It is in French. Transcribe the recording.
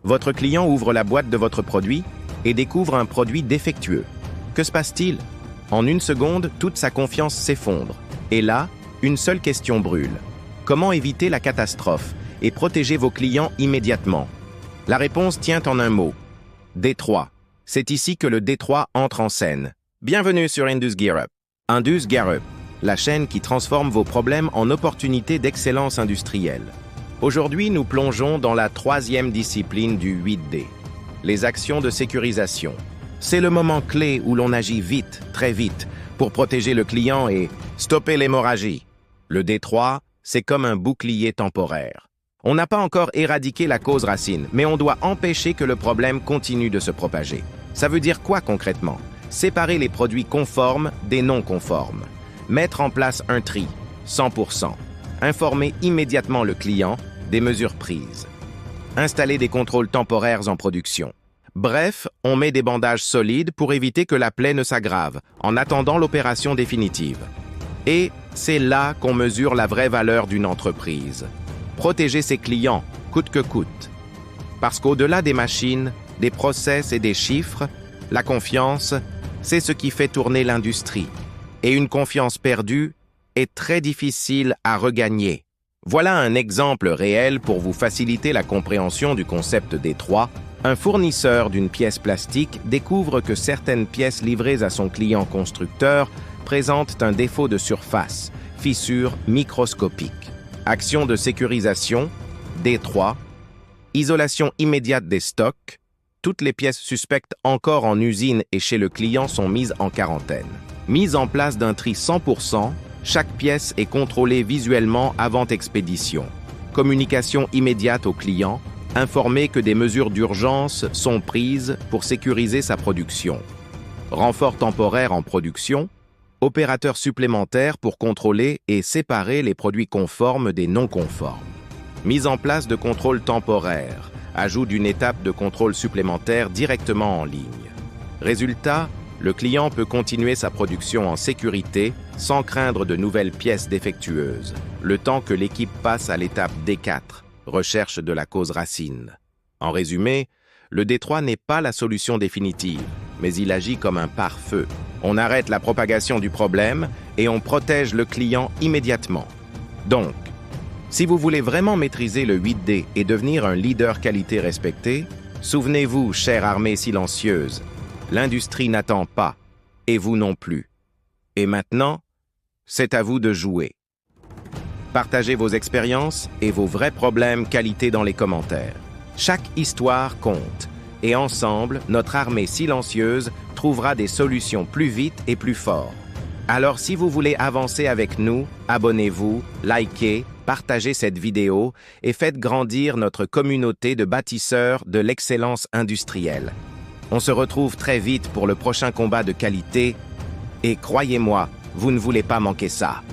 Votre client ouvre la boîte de votre produit et découvre un produit défectueux. Que se passe-t-il? En une seconde, toute sa confiance s'effondre. Et là, une seule question brûle. Comment éviter la catastrophe et protéger vos clients immédiatement? La réponse tient en un mot. Détroit. C'est ici que le Détroit entre en scène. Bienvenue sur Indus Gear Up. Indus Gear Up, la chaîne qui transforme vos problèmes en opportunités d'excellence industrielle. Aujourd'hui, nous plongeons dans la troisième discipline du 8D, les actions de sécurisation. C'est le moment clé où l'on agit vite, très vite, pour protéger le client et stopper l'hémorragie. Le Détroit, c'est comme un bouclier temporaire. On n'a pas encore éradiqué la cause racine, mais on doit empêcher que le problème continue de se propager. Ça veut dire quoi concrètement? Séparer les produits conformes des non conformes. Mettre en place un tri, 100%. Informer immédiatement le client des mesures prises. Installer des contrôles temporaires en production. Bref, on met des bandages solides pour éviter que la plaie ne s'aggrave, en attendant l'opération définitive. Et c'est là qu'on mesure la vraie valeur d'une entreprise. Protéger ses clients, coûte que coûte. Parce qu'au-delà des machines, des process et des chiffres, la confiance, c'est ce qui fait tourner l'industrie. Et une confiance perdue est très difficile à regagner. Voilà un exemple réel pour vous faciliter la compréhension du concept Détroit. Un fournisseur d'une pièce plastique découvre que certaines pièces livrées à son client constructeur présentent un défaut de surface, fissure microscopique. Action de sécurisation, Détroit, isolation immédiate des stocks, toutes les pièces suspectes encore en usine et chez le client sont mises en quarantaine. Mise en place d'un tri 100%, chaque pièce est contrôlée visuellement avant expédition. Communication immédiate au client, informer que des mesures d'urgence sont prises pour sécuriser sa production. Renfort temporaire en production, opérateurs supplémentaires pour contrôler et séparer les produits conformes des non conformes. Mise en place de contrôle temporaire, ajout d'une étape de contrôle supplémentaire directement en ligne. Résultat, le client peut continuer sa production en sécurité sans craindre de nouvelles pièces défectueuses, le temps que l'équipe passe à l'étape D4, recherche de la cause racine. En résumé, le Détroit n'est pas la solution définitive, mais il agit comme un pare-feu. On arrête la propagation du problème et on protège le client immédiatement. Donc, si vous voulez vraiment maîtriser le 8D et devenir un leader qualité respecté, souvenez-vous, chère armée silencieuse, l'industrie n'attend pas, et vous non plus. Et maintenant, c'est à vous de jouer. Partagez vos expériences et vos vrais problèmes qualité dans les commentaires. Chaque histoire compte, et ensemble, notre armée silencieuse trouvera des solutions plus vite et plus fort. Alors si vous voulez avancer avec nous, abonnez-vous, likez, partagez cette vidéo et faites grandir notre communauté de bâtisseurs de l'excellence industrielle. On se retrouve très vite pour le prochain combat de qualité et croyez-moi, vous ne voulez pas manquer ça.